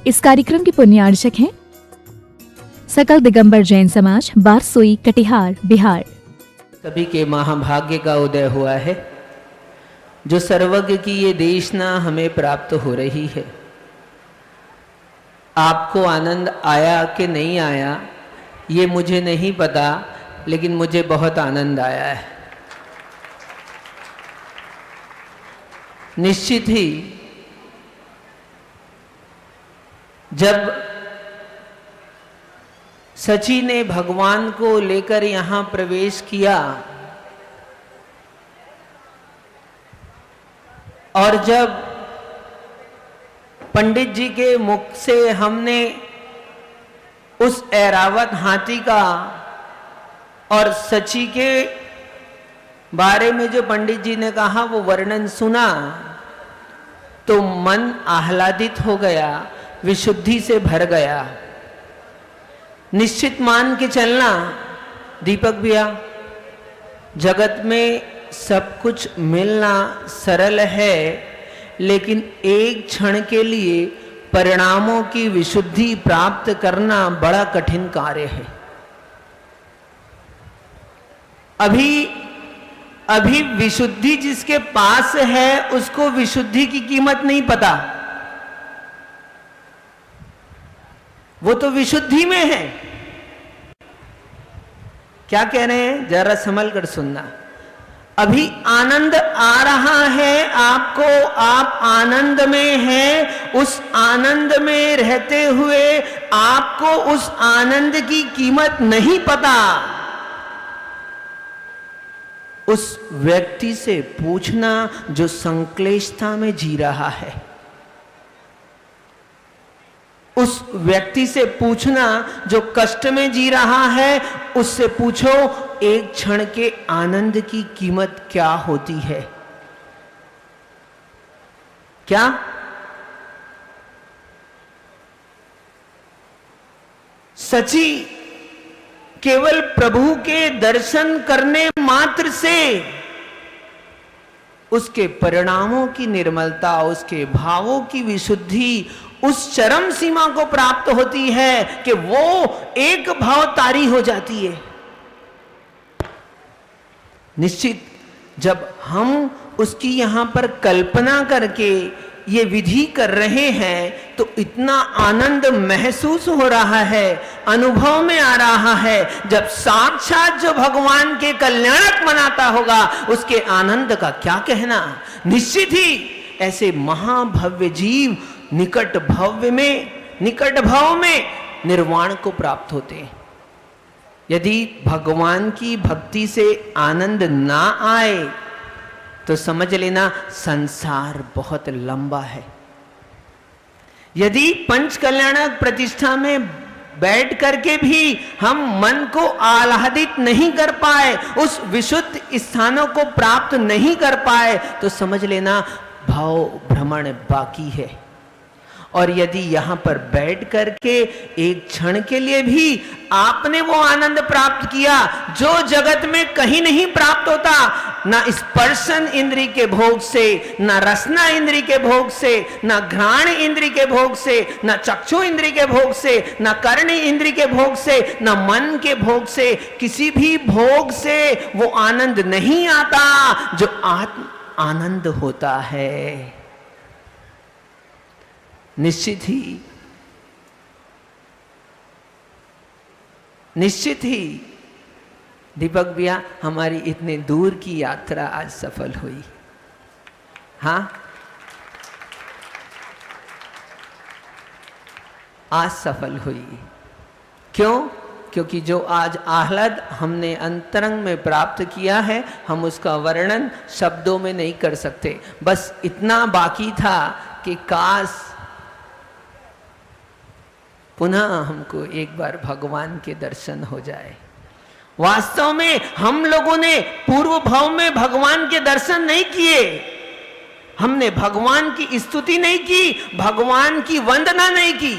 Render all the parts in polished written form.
इस कार्यक्रम के पुण्यार्चक हैं सकल दिगंबर जैन समाज, बारसोई, कटिहार, बिहार। सभी के महाभाग्य का उदय हुआ है। जो सर्वज्ञ की ये देशना हमें प्राप्त हो रही है। आपको आनंद आया कि नहीं आया ये मुझे नहीं पता, लेकिन मुझे बहुत आनंद आया है। निश्चित ही जब सची ने भगवान को लेकर यहां प्रवेश किया और जब पंडित जी के मुख से हमने उस ऐरावत हाथी का और सची के बारे में जो पंडित जी ने कहा वो वर्णन सुना तो मन आह्लादित हो गया, विशुद्धि से भर गया। निश्चित मान के चलना दीपक भैया, जगत में सब कुछ मिलना सरल है, लेकिन एक क्षण के लिए परिणामों की विशुद्धि प्राप्त करना बड़ा कठिन कार्य है। अभी विशुद्धि जिसके पास है उसको विशुद्धि की कीमत नहीं पता, वो तो विशुद्धि में है। क्या कह रहे हैं, जरा संभल कर सुनना। अभी आनंद आ रहा है आपको, आप आनंद में हैं, उस आनंद में रहते हुए आपको उस आनंद की कीमत नहीं पता। उस व्यक्ति से पूछना जो संक्लेशता में जी रहा है, उस व्यक्ति से पूछना जो कष्ट में जी रहा है, उससे पूछो एक क्षण के आनंद की कीमत क्या होती है। क्या सची केवल प्रभु के दर्शन करने मात्र से उसके परिणामों की निर्मलता, उसके भावों की विशुद्धि उस चरम सीमा को प्राप्त होती है कि वो एक भाव तारी हो जाती है। निश्चित जब हम उसकी यहां पर कल्पना करके ये विधि कर रहे हैं तो इतना आनंद महसूस हो रहा है, अनुभव में आ रहा है। जब साक्षात जो भगवान के कल्याणक मनाता होगा उसके आनंद का क्या कहना। निश्चित ही ऐसे महाभव्य जीव निकट भाव में निर्वाण को प्राप्त होते हैं। यदि भगवान की भक्ति से आनंद ना आए तो समझ लेना संसार बहुत लंबा है। यदि पंच कल्याणक प्रतिष्ठा में बैठ करके भी हम मन को आह्लादित नहीं कर पाए, उस विशुद्ध स्थानों को प्राप्त नहीं कर पाए, तो समझ लेना भाव भ्रमण बाकी है। और यदि यहां पर बैठ करके एक क्षण के लिए भी आपने वो आनंद प्राप्त किया जो जगत में कहीं नहीं प्राप्त होता, ना स्पर्शन इंद्री के भोग से, ना रसना इंद्री के भोग से, ना घ्राण इंद्री के भोग से, ना चक्षु इंद्री के भोग से, ना कर्ण इंद्री के भोग से, ना मन के भोग से, किसी भी भोग से वो आनंद नहीं आता जो आत्म आनंद होता है। निश्चित ही दीपक भैया हमारी इतने दूर की यात्रा आज सफल हुई। हाँ, आज सफल हुई। क्यों? क्योंकि जो आज आह्लाद हमने अंतरंग में प्राप्त किया है, हम उसका वर्णन शब्दों में नहीं कर सकते। बस इतना बाकी था कि काश पुनः हमको एक बार भगवान के दर्शन हो जाए। वास्तव में हम लोगों ने पूर्व भाव में भगवान के दर्शन नहीं किए, हमने भगवान की स्तुति नहीं की, भगवान की वंदना नहीं की।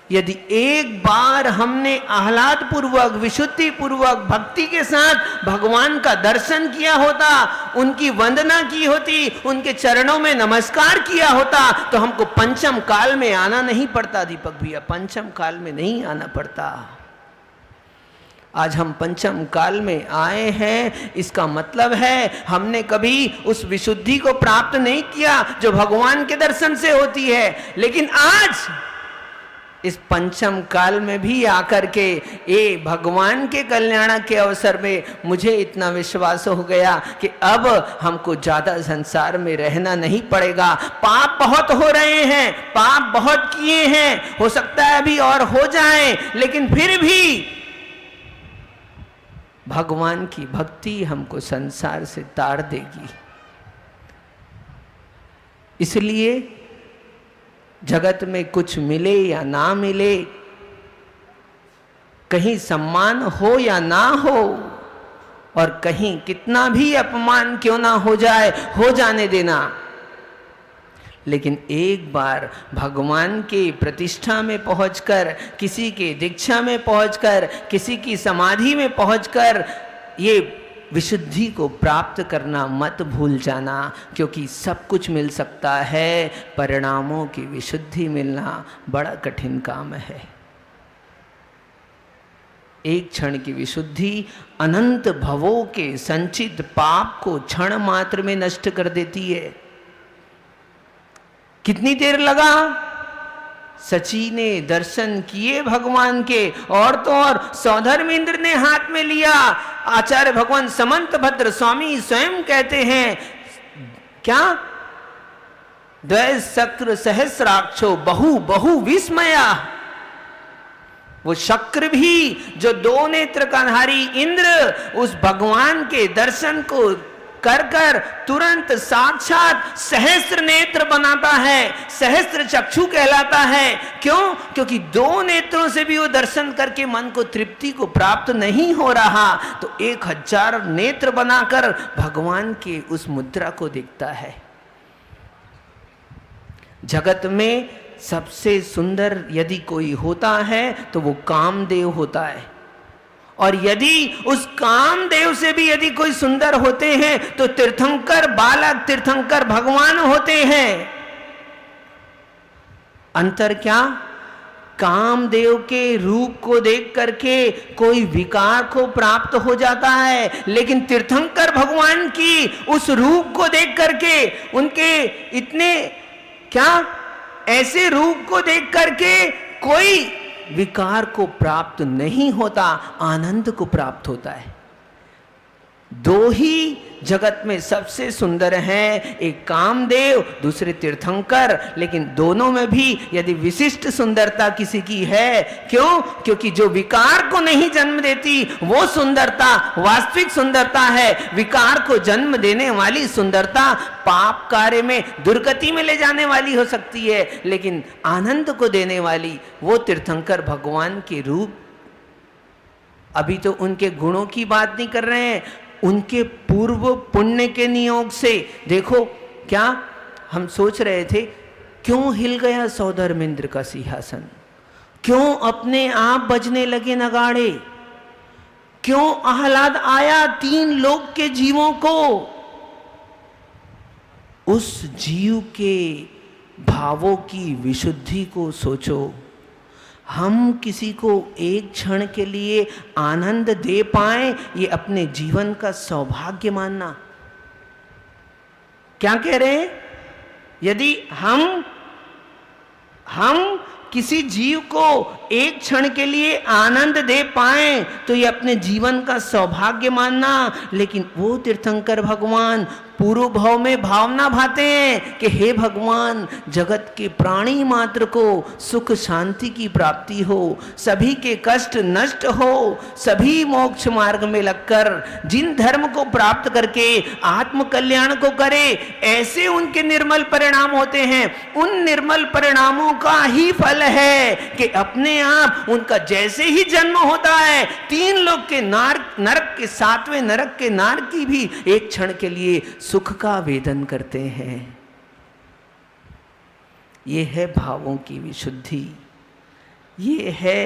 यदि एक बार हमने आह्लाद पूर्वक, विशुद्धि पूर्वक, भक्ति के साथ भगवान का दर्शन किया होता, उनकी वंदना की होती, उनके चरणों में नमस्कार किया होता, तो हमको पंचम काल में आना नहीं पड़ता। दीपक भैया, पंचम काल में नहीं आना पड़ता। आज हम पंचम काल में आए हैं, इसका मतलब है हमने कभी उस विशुद्धि को प्राप्त नहीं किया जो भगवान के दर्शन से होती है। लेकिन आज इस पंचम काल में भी आकर के ये भगवान के कल्याण के अवसर में मुझे इतना विश्वास हो गया कि अब हमको ज्यादा संसार में रहना नहीं पड़ेगा। पाप बहुत हो रहे हैं, पाप बहुत किए हैं, हो सकता है अभी और हो जाएं, लेकिन फिर भी भगवान की भक्ति हमको संसार से तार देगी। इसलिए जगत में कुछ मिले या ना मिले, कहीं सम्मान हो या ना हो, और कहीं कितना भी अपमान क्यों ना हो जाए, हो जाने देना। लेकिन एक बार भगवान के प्रतिष्ठा में पहुंचकर, किसी के दीक्षा में पहुंचकर, किसी की समाधि में पहुंचकर ये विशुद्धि को प्राप्त करना मत भूल जाना, क्योंकि सब कुछ मिल सकता है, परिणामों की विशुद्धि मिलना बड़ा कठिन काम है। एक क्षण की विशुद्धि अनंत भवों के संचित पाप को क्षण मात्र में नष्ट कर देती है। कितनी देर लगा? सची ने दर्शन किए भगवान के, और तो और सौधर्मेंद्र ने हाथ में लिया। आचार्य भगवान समंत भद्र स्वामी स्वयं कहते हैं, क्या? द्वै शक्र सहस्राक्षो बहु बहु विस्मया। वो शक्र भी जो दो नेत्र कधारी इंद्र उस भगवान के दर्शन को कर कर तुरंत साक्षात सहस्त्र नेत्र बनाता है, सहस्त्र चक्षु कहलाता है। क्यों? क्योंकि दो नेत्रों से भी वो दर्शन करके मन को तृप्ति को प्राप्त नहीं हो रहा, तो 1000 नेत्र बनाकर भगवान के उस मुद्रा को देखता है। जगत में सबसे सुंदर यदि कोई होता है तो वो कामदेव होता है, और यदि उस कामदेव से भी यदि कोई सुंदर होते हैं तो तीर्थंकर बालक, तीर्थंकर भगवान होते हैं। अंतर क्या? कामदेव के रूप को देख करके कोई विकार को प्राप्त हो जाता है, लेकिन तीर्थंकर भगवान की उस रूप को देख करके, उनके इतने क्या ऐसे रूप को देख करके कोई विकार को प्राप्त नहीं होता, आनंद को प्राप्त होता है। दो ही जगत में सबसे सुंदर हैं, एक कामदेव, दूसरे तीर्थंकर, लेकिन दोनों में भी यदि विशिष्ट सुंदरता किसी की है। क्यों? क्योंकि जो विकार को नहीं जन्म देती वो सुंदरता वास्तविक सुंदरता है। विकार को जन्म देने वाली सुंदरता पाप कार्य में, दुर्गति में ले जाने वाली हो सकती है, लेकिन आनंद को देने वाली वो तीर्थंकर भगवान के रूप। अभी तो उनके गुणों की बात नहीं कर रहे हैं, उनके पूर्व पुण्य के नियोग से। देखो, क्या हम सोच रहे थे, क्यों हिल गया सौधर्मेंद्र का सिंहासन? क्यों अपने आप बजने लगे नगाड़े? क्यों आह्लाद आया 3 लोक के जीवों को? उस जीव के भावों की विशुद्धि को सोचो। हम किसी को एक क्षण के लिए आनंद दे पाएं, ये अपने जीवन का सौभाग्य मानना। क्या कह रहे हैं? यदि हम किसी जीव को एक क्षण के लिए आनंद दे पाएं तो ये अपने जीवन का सौभाग्य मानना। लेकिन वो तीर्थंकर भगवान पूर्व भाव में भावना भाते हैं कि हे भगवान, जगत के प्राणी मात्र को सुख शांति की प्राप्ति हो, सभी के कष्ट नष्ट हो, सभी मोक्ष मार्ग में लगकर जिन धर्म को प्राप्त करके आत्म कल्याण को करे, ऐसे उनके निर्मल परिणाम होते हैं। उन निर्मल परिणामों का ही फल है कि अपने आप उनका जैसे ही जन्म होता है, 3 लोक के नरक के 7वें नरक के नारकी भी एक क्षण के लिए सुख का वेदन करते हैं। यह है भावों की विशुद्धि। ये है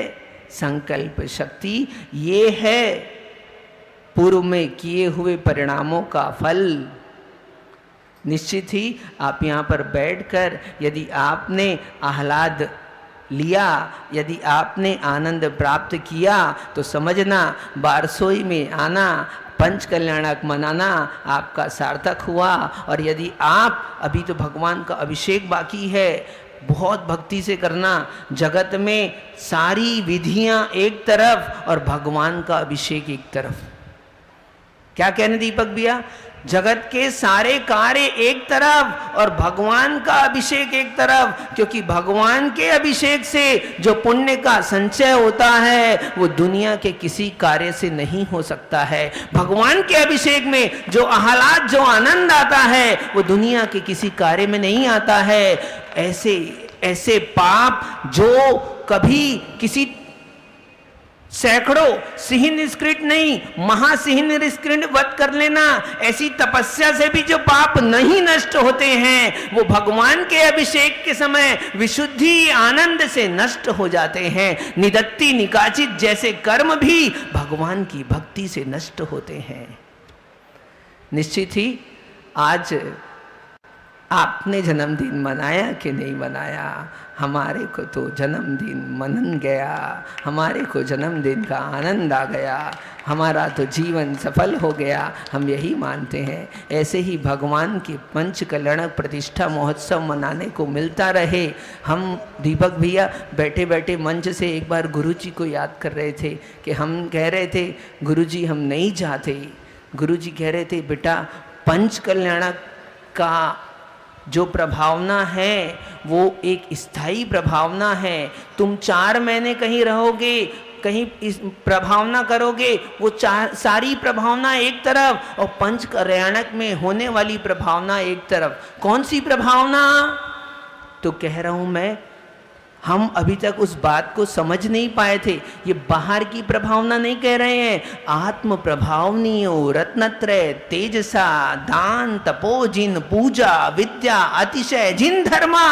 संकल्प शक्ति, ये है पूर्व में किए हुए परिणामों का फल। निश्चित ही आप यहाँ पर बैठकर यदि आपने आह्लाद लिया, यदि आपने आनंद प्राप्त किया, तो समझना बारसोई में आना, पंच कल्याणक मनाना आपका सार्थक हुआ। और यदि आप अभी तो भगवान का अभिषेक बाकी है, बहुत भक्ति से करना, जगत में सारी विधियां एक तरफ और भगवान का अभिषेक एक तरफ। क्या कहने दीपक भैया? जगत के सारे कार्य एक तरफ और भगवान का अभिषेक एक तरफ, क्योंकि भगवान के अभिषेक से जो पुण्य का संचय होता है वो दुनिया के किसी कार्य से नहीं हो सकता है। भगवान के अभिषेक में जो आह्लाद, जो आनंद आता है वो दुनिया के किसी कार्य में नहीं आता है। ऐसे ऐसे पाप जो कभी किसी सैकड़ों सिंह निष्कृत नहीं, महासिंह निष्कृत वध कर लेना, ऐसी तपस्या से भी जो पाप नहीं नष्ट होते हैं वो भगवान के अभिषेक के समय विशुद्धि आनंद से नष्ट हो जाते हैं। निदत्ति निकाचित जैसे कर्म भी भगवान की भक्ति से नष्ट होते हैं। निश्चित ही आज आपने जन्मदिन मनाया कि नहीं मनाया, हमारे को तो जन्मदिन मनन गया, हमारे को जन्मदिन का आनंद आ गया, हमारा तो जीवन सफल हो गया, हम यही मानते हैं। ऐसे ही भगवान के पंच कल्याणक प्रतिष्ठा महोत्सव मनाने को मिलता रहे। हम दीपक भैया बैठे बैठे मंच से एक बार गुरुजी को याद कर रहे थे कि हम कह रहे थे गुरुजी हम नहीं चाहते, गुरुजी कह रहे थे बेटा पंच कल्याणक का जो प्रभावना है वो एक स्थायी प्रभावना है। तुम 4 महीने कहीं रहोगे, कहीं इस प्रभावना करोगे, वो सारी प्रभावना एक तरफ और पंच कल्याणक में होने वाली प्रभावना एक तरफ। कौन सी प्रभावना? तो कह रहा हूं मैं, हम अभी तक उस बात को समझ नहीं पाए थे। ये बाहर की प्रभावना नहीं कह रहे हैं, आत्म प्रभावनीय रत्नत्रय तेजसा दान तपो जिन पूजा विद्या अतिशय जिन धर्मा।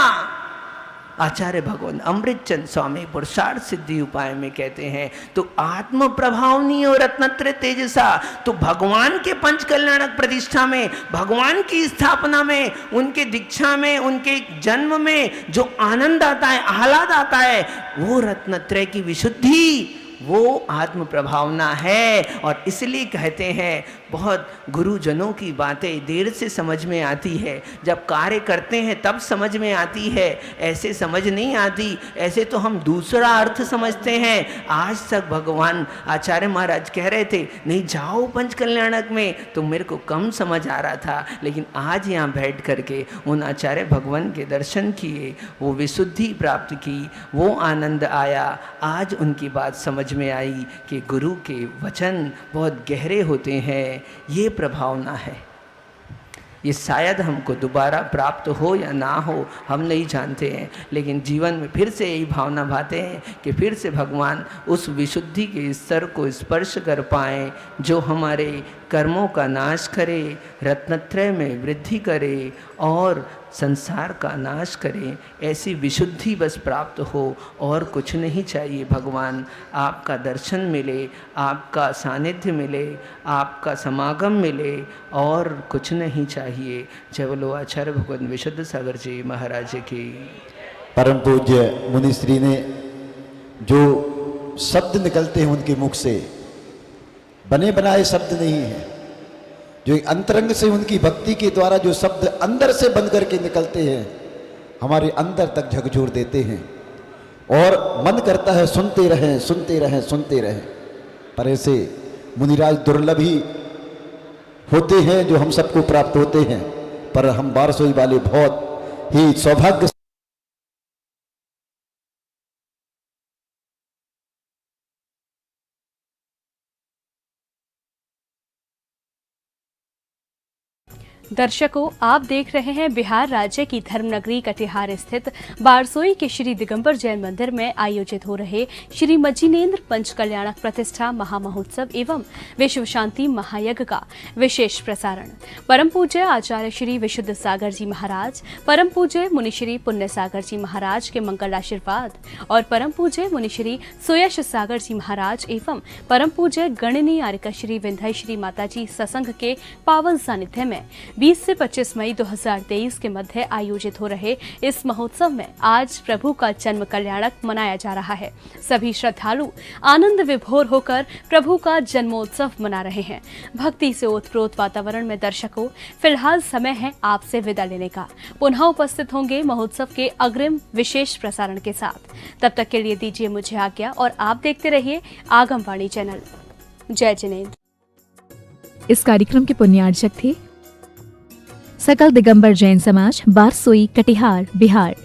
आचार्य भगवान अमृतचंद स्वामी पुरुषार्थ सिद्धि उपाय में कहते हैं तो आत्म प्रभावनीय और रत्नत्रय तेजसा, तो भगवान के पंच कल्याणक प्रतिष्ठा में, भगवान की स्थापना में, उनके दीक्षा में, उनके जन्म में जो आनंद आता है, आह्लाद आता है, वो रत्नत्रय की विशुद्धि, वो आत्म प्रभावना है। और इसलिए कहते हैं बहुत गुरुजनों की बातें देर से समझ में आती है, जब कार्य करते हैं तब समझ में आती है, ऐसे समझ नहीं आती। ऐसे तो हम दूसरा अर्थ समझते हैं। आज तक भगवान आचार्य महाराज कह रहे थे नहीं जाओ पंच कल्याणक में, तो मेरे को कम समझ आ रहा था, लेकिन आज यहाँ बैठ करके उन आचार्य भगवान के दर्शन किए, वो विशुद्धि प्राप्त की, वो आनंद आया। आज उनकी बात समझ में आई कि गुरु के वचन बहुत गहरे होते हैं। ये प्रभावना है, ये शायद हमको दोबारा प्राप्त हो या ना हो हम नहीं जानते हैं, लेकिन जीवन में फिर से यही भावना भाते हैं कि फिर से भगवान उस विशुद्धि के स्तर को स्पर्श कर पाएँ जो हमारे कर्मों का नाश करे, रत्नत्रय में वृद्धि करे और संसार का नाश करे। ऐसी विशुद्धि बस प्राप्त हो और कुछ नहीं चाहिए। भगवान आपका दर्शन मिले, आपका सानिध्य मिले, आपका समागम मिले और कुछ नहीं चाहिए। जय बोलो आचार्य भगवान विशुद्ध सागर जी महाराज की। परम पूज्य मुनिश्री ने जो शब्द निकलते हैं उनके मुख से, बने बनाए शब्द नहीं है, जो अंतरंग से उनकी भक्ति के द्वारा जो शब्द अंदर से बन करके निकलते हैं हमारे अंदर तक झकझोर देते हैं और मन करता है सुनते रहें सुनते रहें सुनते रहें। पर ऐसे मुनिराज दुर्लभ ही होते हैं जो हम सबको प्राप्त होते हैं, पर हम बारसोई वाले बहुत ही सौभाग्य दर्शकों, आप देख रहे हैं बिहार राज्य की धर्मनगरी कटिहार स्थित बारसोई के श्री दिगंबर जैन मंदिर में आयोजित हो रहे श्री मज्जिनेन्द्र पंच कल्याणक प्रतिष्ठा महामहोत्सव एवं विश्व शांति महायज्ञ का विशेष प्रसारण। परम पूज्य आचार्य श्री विशुद्ध सागर जी महाराज, परम पूज्य मुनिश्री पुण्य सागर जी महाराज के मंगल आशीर्वाद और परम पूज्य मुनिश्री सुयश सागर जी महाराज एवं परम पूज्य गणनीय आर्यका श्री विंध्य श्री माता जी सत्संग के पावन सानिध्य में 20 से 25 मई 2023 के मध्य आयोजित हो रहे इस महोत्सव में आज प्रभु का जन्म कल्याणक मनाया जा रहा है। सभी श्रद्धालु आनंद विभोर होकर प्रभु का जन्मोत्सव मना रहे हैं। भक्ति से ओतप्रोत वातावरण में दर्शकों, फिलहाल समय है आपसे विदा लेने का। पुनः उपस्थित होंगे महोत्सव के अग्रिम विशेष प्रसारण के साथ। तब तक के लिए दीजिए मुझे आज्ञा और आप देखते रहिए आगमवाणी चैनल। जय जिनेन्द्र। इस कार्यक्रम के पुण्यार्चक थे सकल दिगंबर जैन समाज, बारसोई, कटिहार, बिहार।